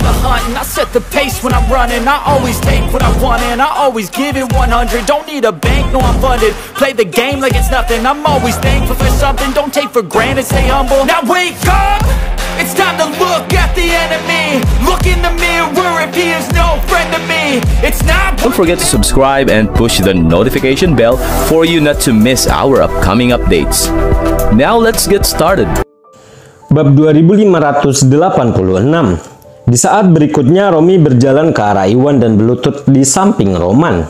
the hunt and I set the pace when I'm running. I always take what I want and I always give it 100. Don't need a bank, no I'm funded. Play the game like it's nothing. I'm always thankful for something. Don't take for granted, stay humble. Now wake up, it's time to look at the enemy. Look in the mirror if he is no friend to me. It's not. Don't forget to subscribe and push the notification bell for you not to miss our upcoming updates. Now let's get started. Bab 2586. Di saat berikutnya Romi berjalan ke arah Iwan dan berlutut di samping Roman.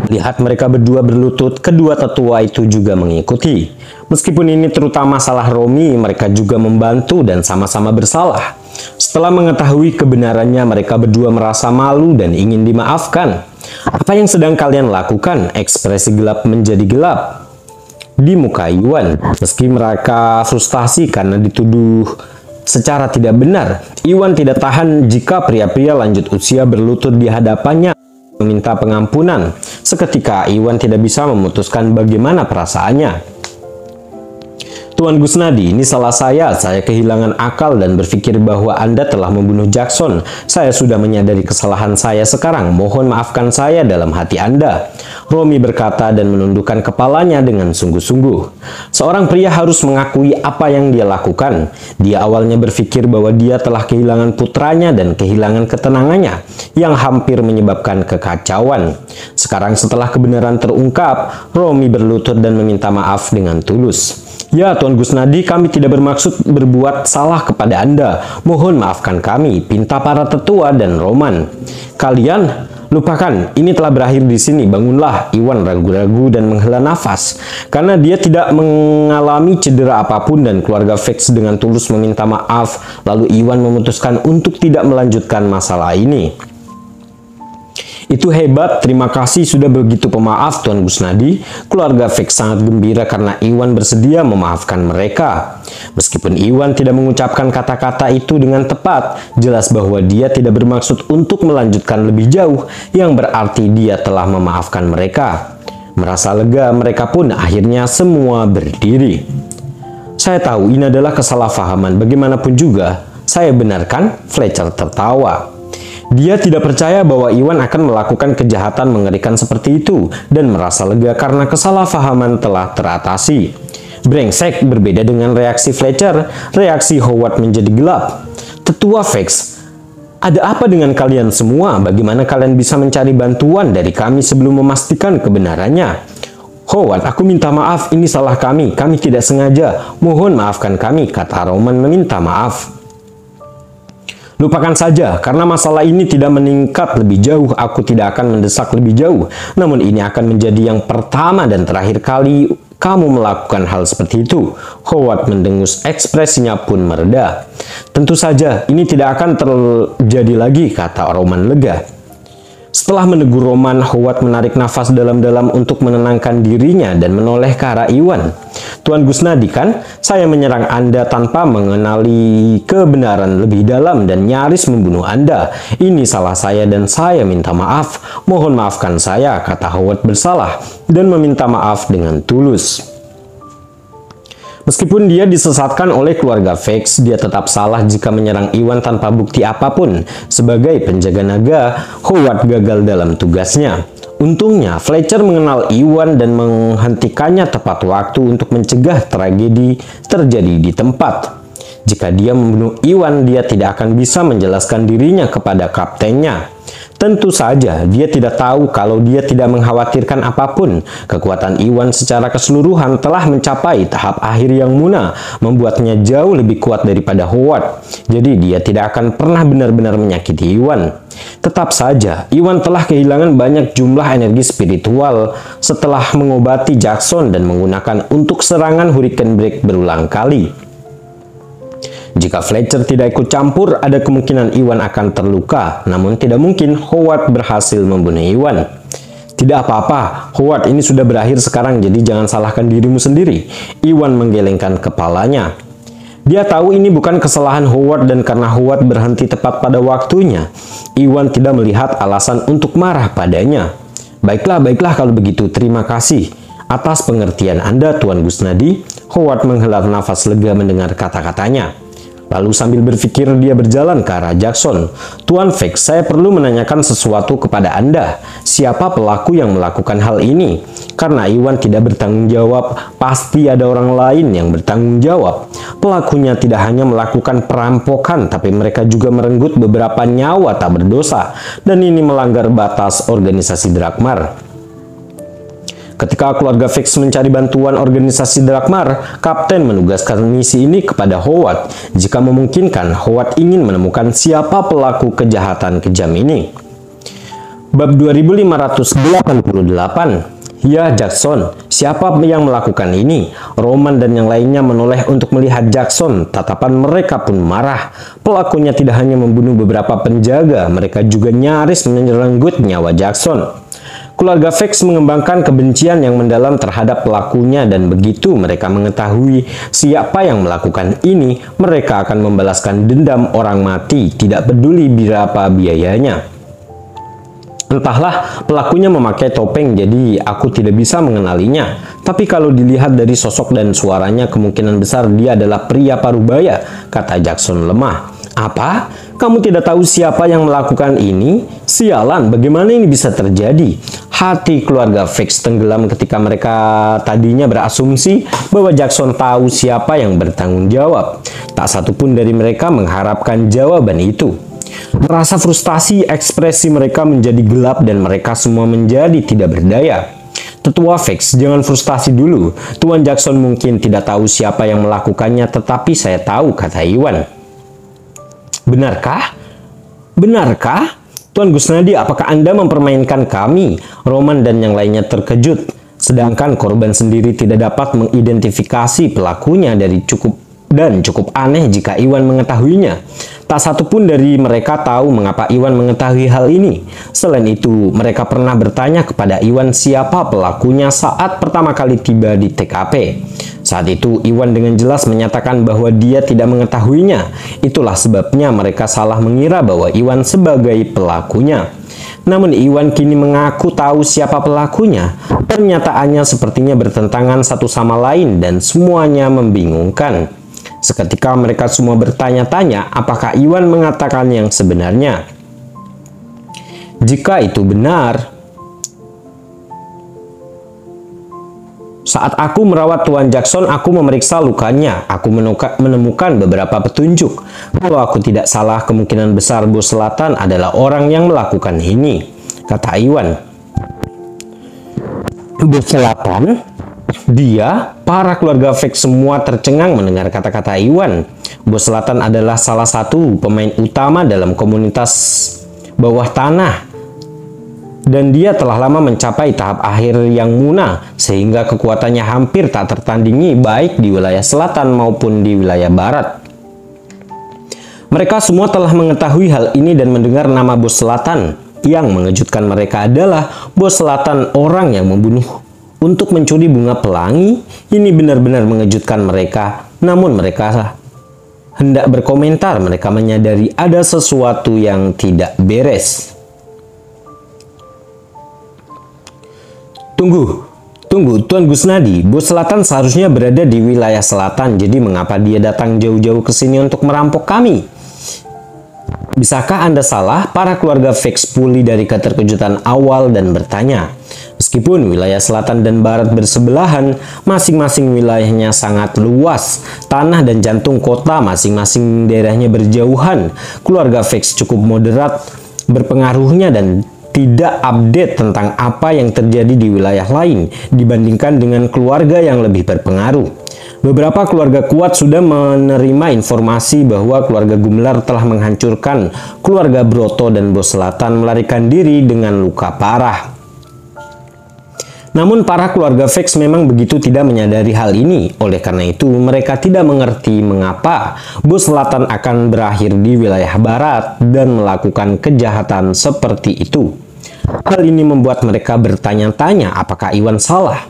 Lihat mereka berdua berlutut, kedua tetua itu juga mengikuti. Meskipun ini terutama salah Romi, mereka juga membantu dan sama-sama bersalah. Setelah mengetahui kebenarannya, mereka berdua merasa malu dan ingin dimaafkan. Apa yang sedang kalian lakukan? Ekspresi gelap menjadi gelap di muka Iwan. Meski mereka frustasi karena dituduh secara tidak benar, Iwan tidak tahan jika pria-pria lanjut usia berlutut di hadapannya meminta pengampunan. Seketika Iwan tidak bisa memutuskan bagaimana perasaannya. Tuan Gusnadi, ini salah saya kehilangan akal dan berpikir bahwa Anda telah membunuh Jackson. Saya sudah menyadari kesalahan saya sekarang, mohon maafkan saya dalam hati Anda. Romi berkata dan menundukkan kepalanya dengan sungguh-sungguh. Seorang pria harus mengakui apa yang dia lakukan. Dia awalnya berpikir bahwa dia telah kehilangan putranya dan kehilangan ketenangannya, yang hampir menyebabkan kekacauan. Sekarang setelah kebenaran terungkap, Romi berlutut dan meminta maaf dengan tulus. Ya, Tuan Gusnadi, kami tidak bermaksud berbuat salah kepada Anda. Mohon maafkan kami, pinta para tetua dan Roman. Kalian, lupakan, ini telah berakhir di sini. Bangunlah. Iwan ragu-ragu dan menghela nafas. Karena dia tidak mengalami cedera apapun dan keluarga Vex dengan tulus meminta maaf. Lalu Iwan memutuskan untuk tidak melanjutkan masalah ini. Itu hebat, terima kasih sudah begitu pemaaf Tuan Gusnadi. Keluarga Vex sangat gembira karena Iwan bersedia memaafkan mereka. Meskipun Iwan tidak mengucapkan kata-kata itu dengan tepat, jelas bahwa dia tidak bermaksud untuk melanjutkan lebih jauh, yang berarti dia telah memaafkan mereka. Merasa lega, mereka pun akhirnya semua berdiri. Saya tahu ini adalah kesalahpahaman, bagaimanapun juga. Saya benarkan, Fletcher tertawa. Dia tidak percaya bahwa Iwan akan melakukan kejahatan mengerikan seperti itu dan merasa lega karena kesalahpahaman telah teratasi. Brengsek, berbeda dengan reaksi Fletcher, reaksi Howard menjadi gelap. Tetua Vex, ada apa dengan kalian semua? Bagaimana kalian bisa mencari bantuan dari kami sebelum memastikan kebenarannya? Howard, aku minta maaf, ini salah kami tidak sengaja. Mohon maafkan kami, kata Roman meminta maaf. Lupakan saja, karena masalah ini tidak meningkat lebih jauh, aku tidak akan mendesak lebih jauh. Namun ini akan menjadi yang pertama dan terakhir kali kamu melakukan hal seperti itu. Howard mendengus, ekspresinya pun mereda. Tentu saja, ini tidak akan terjadi lagi, kata Roman lega. Setelah menegur Roman, Howard menarik nafas dalam-dalam untuk menenangkan dirinya dan menoleh ke arah Iwan. Tuan Gusnadi, kan? Saya menyerang Anda tanpa mengenali kebenaran lebih dalam dan nyaris membunuh Anda. Ini salah saya dan saya minta maaf. Mohon maafkan saya, kata Howard bersalah dan meminta maaf dengan tulus. Meskipun dia disesatkan oleh keluarga Vex, dia tetap salah jika menyerang Iwan tanpa bukti apapun. Sebagai penjaga naga, Howard gagal dalam tugasnya. Untungnya, Fletcher mengenal Iwan dan menghentikannya tepat waktu untuk mencegah tragedi terjadi di tempat. Jika dia membunuh Iwan, dia tidak akan bisa menjelaskan dirinya kepada kaptennya. Tentu saja, dia tidak tahu kalau dia tidak mengkhawatirkan apapun. Kekuatan Iwan secara keseluruhan telah mencapai tahap akhir yang muna, membuatnya jauh lebih kuat daripada Howard. Jadi dia tidak akan pernah benar-benar menyakiti Iwan. Tetap saja, Iwan telah kehilangan banyak jumlah energi spiritual setelah mengobati Jackson dan menggunakan untuk serangan Hurricane Break berulang kali. Jika Fletcher tidak ikut campur, ada kemungkinan Iwan akan terluka. Namun tidak mungkin Howard berhasil membunuh Iwan. Tidak apa-apa, Howard, ini sudah berakhir sekarang, jadi jangan salahkan dirimu sendiri. Iwan menggelengkan kepalanya. Dia tahu ini bukan kesalahan Howard dan karena Howard berhenti tepat pada waktunya, Iwan tidak melihat alasan untuk marah padanya. Baiklah kalau begitu, terima kasih atas pengertian Anda, Tuan Gusnadi. Howard menghela nafas lega mendengar kata-katanya. Lalu sambil berpikir dia berjalan ke arah Jackson. "Tuan Fix, saya perlu menanyakan sesuatu kepada Anda. Siapa pelaku yang melakukan hal ini? Karena Iwan tidak bertanggung jawab, pasti ada orang lain yang bertanggung jawab. Pelakunya tidak hanya melakukan perampokan, tapi mereka juga merenggut beberapa nyawa tak berdosa. Dan ini melanggar batas organisasi Drakmar." Ketika keluarga Fix mencari bantuan organisasi Drakmar, Kapten menugaskan misi ini kepada Howard. Jika memungkinkan, Howard ingin menemukan siapa pelaku kejahatan kejam ini. Bab 2588. "Ya, Jackson, siapa yang melakukan ini?" Roman dan yang lainnya menoleh untuk melihat Jackson. Tatapan mereka pun marah. Pelakunya tidak hanya membunuh beberapa penjaga, mereka juga nyaris merenggut nyawa Jackson. Keluarga Fix mengembangkan kebencian yang mendalam terhadap pelakunya, dan begitu mereka mengetahui siapa yang melakukan ini, mereka akan membalaskan dendam orang mati, tidak peduli berapa biayanya. Entahlah, pelakunya memakai topeng, jadi aku tidak bisa mengenalinya. Tapi kalau dilihat dari sosok dan suaranya, kemungkinan besar dia adalah pria parubaya, kata Jackson lemah. "Apa? Kamu tidak tahu siapa yang melakukan ini? Sialan, bagaimana ini bisa terjadi?" Hati keluarga Fix tenggelam ketika mereka tadinya berasumsi bahwa Jackson tahu siapa yang bertanggung jawab. Tak satupun dari mereka mengharapkan jawaban itu. Merasa frustasi, ekspresi mereka menjadi gelap dan mereka semua menjadi tidak berdaya. "Tetua Fix, jangan frustasi dulu. Tuan Jackson mungkin tidak tahu siapa yang melakukannya, tetapi saya tahu," kata Iwan. "Benarkah? Benarkah? Tuan Gusnadi, apakah Anda mempermainkan kami?" Roman dan yang lainnya terkejut. Sedangkan korban sendiri tidak dapat mengidentifikasi pelakunya cukup aneh jika Iwan mengetahuinya. Tak satupun dari mereka tahu mengapa Iwan mengetahui hal ini. Selain itu, mereka pernah bertanya kepada Iwan siapa pelakunya saat pertama kali tiba di TKP. Saat itu, Iwan dengan jelas menyatakan bahwa dia tidak mengetahuinya. Itulah sebabnya mereka salah mengira bahwa Iwan sebagai pelakunya. Namun Iwan kini mengaku tahu siapa pelakunya. Pernyataannya sepertinya bertentangan satu sama lain dan semuanya membingungkan. Seketika mereka semua bertanya-tanya apakah Iwan mengatakan yang sebenarnya. Jika itu benar, saat aku merawat Tuan Jackson, aku memeriksa lukanya. Aku menemukan beberapa petunjuk. Kalau aku tidak salah, kemungkinan besar Bos Selatan adalah orang yang melakukan ini, kata Iwan. Bos Selatan? Dia? Para keluarga Fix semua tercengang mendengar kata-kata Iwan. Bos Selatan adalah salah satu pemain utama dalam komunitas bawah tanah. Dan dia telah lama mencapai tahap akhir yang munah, sehingga kekuatannya hampir tak tertandingi baik di wilayah selatan maupun di wilayah barat. Mereka semua telah mengetahui hal ini dan mendengar nama Bos Selatan. Yang mengejutkan mereka adalah Bos Selatan orang yang membunuh untuk mencuri bunga pelangi. Ini benar-benar mengejutkan mereka. Namun mereka hendak berkomentar, mereka menyadari ada sesuatu yang tidak beres. Tunggu, Tuan Gusnadi, Bos Selatan seharusnya berada di wilayah selatan, jadi mengapa dia datang jauh-jauh ke sini untuk merampok kami? Bisakah Anda salah? Para keluarga Fix pulih dari keterkejutan awal dan bertanya. Meskipun wilayah selatan dan barat bersebelahan, masing-masing wilayahnya sangat luas. Tanah dan jantung kota masing-masing daerahnya berjauhan. Keluarga Fix cukup moderat berpengaruhnya dan tidak update tentang apa yang terjadi di wilayah lain dibandingkan dengan keluarga yang lebih berpengaruh. Beberapa keluarga kuat sudah menerima informasi bahwa keluarga Gumelar telah menghancurkan keluarga Broto dan Bos Selatan melarikan diri dengan luka parah. Namun para keluarga Fix memang begitu tidak menyadari hal ini. Oleh karena itu mereka tidak mengerti mengapa Bos Selatan akan berakhir di wilayah barat dan melakukan kejahatan seperti itu. Hal ini membuat mereka bertanya-tanya apakah Iwan salah.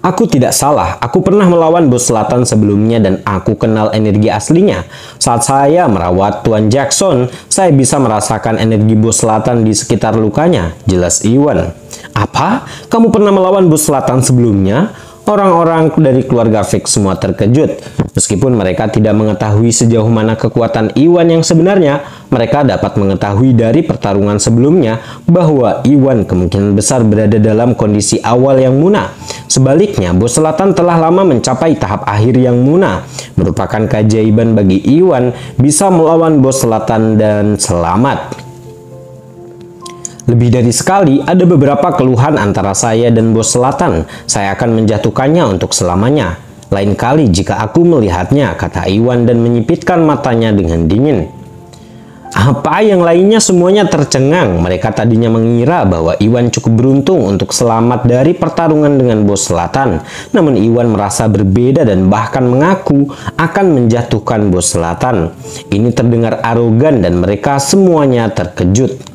Aku tidak salah, aku pernah melawan Bos Selatan sebelumnya dan aku kenal energi aslinya. Saat saya merawat Tuan Jackson, saya bisa merasakan energi Bos Selatan di sekitar lukanya, jelas Iwan. Apa? Kamu pernah melawan Bos Selatan sebelumnya? Orang-orang dari keluarga Fix semua terkejut. Meskipun mereka tidak mengetahui sejauh mana kekuatan Iwan yang sebenarnya, mereka dapat mengetahui dari pertarungan sebelumnya bahwa Iwan kemungkinan besar berada dalam kondisi awal yang muna. Sebaliknya, Bos Selatan telah lama mencapai tahap akhir yang muna. Merupakan keajaiban bagi Iwan bisa melawan Bos Selatan dan selamat. Lebih dari sekali, ada beberapa keluhan antara saya dan Bos Selatan. Saya akan menjatuhkannya untuk selamanya. Lain kali jika aku melihatnya, kata Iwan dan menyipitkan matanya dengan dingin. Apa yang lainnya semuanya tercengang. Mereka tadinya mengira bahwa Iwan cukup beruntung untuk selamat dari pertarungan dengan Bos Selatan. Namun Iwan merasa berbeda dan bahkan mengaku akan menjatuhkan Bos Selatan. Ini terdengar arogan dan mereka semuanya terkejut.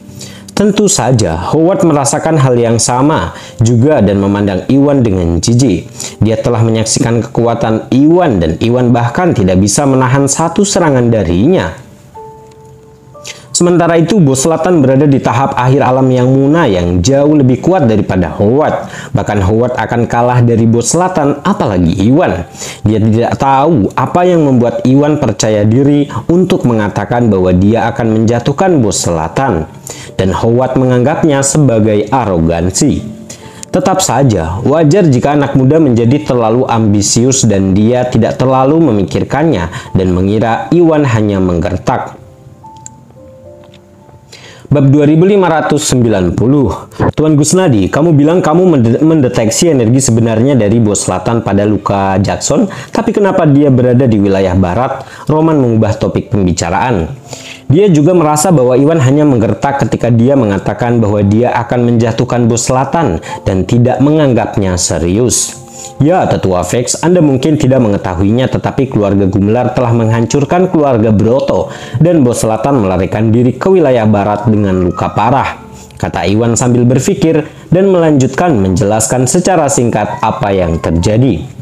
Tentu saja, Howard merasakan hal yang sama juga dan memandang Iwan dengan jijik. Dia telah menyaksikan kekuatan Iwan dan Iwan bahkan tidak bisa menahan satu serangan darinya. Sementara itu, Bos Selatan berada di tahap akhir alam yang muna yang jauh lebih kuat daripada Howard. Bahkan Howard akan kalah dari Bos Selatan, apalagi Iwan. Dia tidak tahu apa yang membuat Iwan percaya diri untuk mengatakan bahwa dia akan menjatuhkan Bos Selatan. Dan Howard menganggapnya sebagai arogansi. Tetap saja, wajar jika anak muda menjadi terlalu ambisius dan dia tidak terlalu memikirkannya dan mengira Iwan hanya menggertak. Bab 2590. Tuan Gusnadi, kamu bilang kamu mendeteksi energi sebenarnya dari Bos Selatan pada Luka Jackson, tapi kenapa dia berada di wilayah barat? Roman mengubah topik pembicaraan. Dia juga merasa bahwa Iwan hanya menggertak ketika dia mengatakan bahwa dia akan menjatuhkan Bos Selatan dan tidak menganggapnya serius. Ya, Tetua Vex, Anda mungkin tidak mengetahuinya, tetapi keluarga Gumelar telah menghancurkan keluarga Broto dan Bos Selatan melarikan diri ke wilayah barat dengan luka parah, kata Iwan sambil berpikir dan melanjutkan menjelaskan secara singkat apa yang terjadi.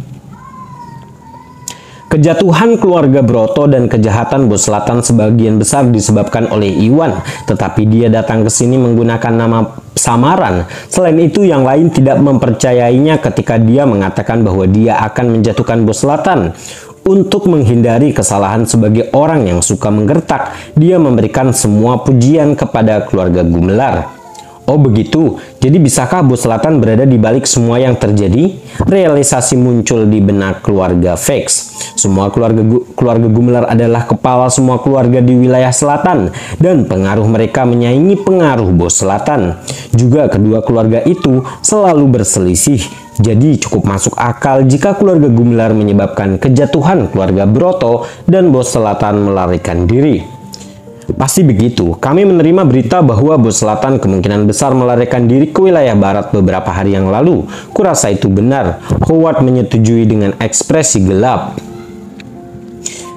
Kejatuhan keluarga Broto dan kejahatan Bos Selatan sebagian besar disebabkan oleh Iwan, tetapi dia datang ke sini menggunakan nama samaran. Selain itu, yang lain tidak mempercayainya ketika dia mengatakan bahwa dia akan menjatuhkan Bos Selatan. Untuk menghindari kesalahan sebagai orang yang suka menggertak, dia memberikan semua pujian kepada keluarga Gumelar. Oh begitu, jadi bisakah Bos Selatan berada di balik semua yang terjadi? Realisasi muncul di benak keluarga Vex. Semua keluarga Gumelar adalah kepala semua keluarga di wilayah selatan dan pengaruh mereka menyaingi pengaruh Bos Selatan. Juga kedua keluarga itu selalu berselisih. Jadi cukup masuk akal jika keluarga Gumelar menyebabkan kejatuhan keluarga Broto dan Bos Selatan melarikan diri. Pasti begitu. Kami menerima berita bahwa Bos Selatan kemungkinan besar melarikan diri ke wilayah barat beberapa hari yang lalu. Kurasa itu benar. Howard menyetujui dengan ekspresi gelap.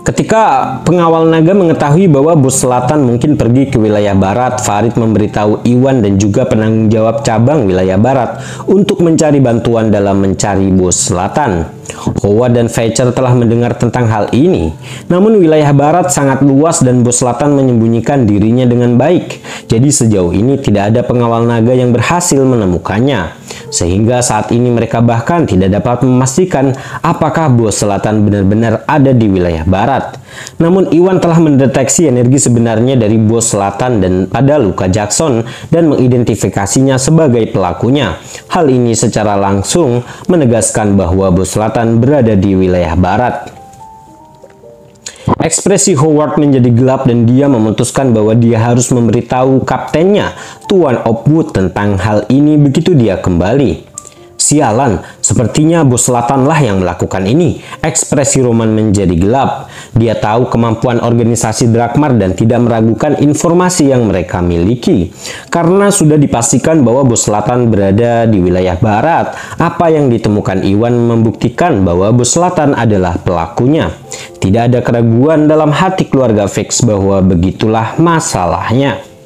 Ketika pengawal naga mengetahui bahwa Bos Selatan mungkin pergi ke wilayah barat, Farid memberitahu Iwan dan juga penanggung jawab cabang wilayah barat untuk mencari bantuan dalam mencari Bos Selatan. Howard dan Fletcher telah mendengar tentang hal ini. Namun wilayah barat sangat luas dan Bos Selatan menyembunyikan dirinya dengan baik. Jadi sejauh ini tidak ada pengawal naga yang berhasil menemukannya. Sehingga saat ini mereka bahkan tidak dapat memastikan apakah Bos Selatan benar-benar ada di wilayah barat. Namun Iwan telah mendeteksi energi sebenarnya dari Bos Selatan dan pada Luka Jackson dan mengidentifikasinya sebagai pelakunya. Hal ini secara langsung menegaskan bahwa Bos Selatan berada di wilayah barat. Ekspresi Howard menjadi gelap dan dia memutuskan bahwa dia harus memberitahu kaptennya, Tuan Opwood, tentang hal ini begitu dia kembali. Sialan, sepertinya Bos Selatan lah yang melakukan ini. Ekspresi Roman menjadi gelap. Dia tahu kemampuan organisasi Drakmar dan tidak meragukan informasi yang mereka miliki. Karena sudah dipastikan bahwa Bos Selatan berada di wilayah barat, apa yang ditemukan Iwan membuktikan bahwa Bos Selatan adalah pelakunya. Tidak ada keraguan dalam hati keluarga Vex bahwa begitulah masalahnya.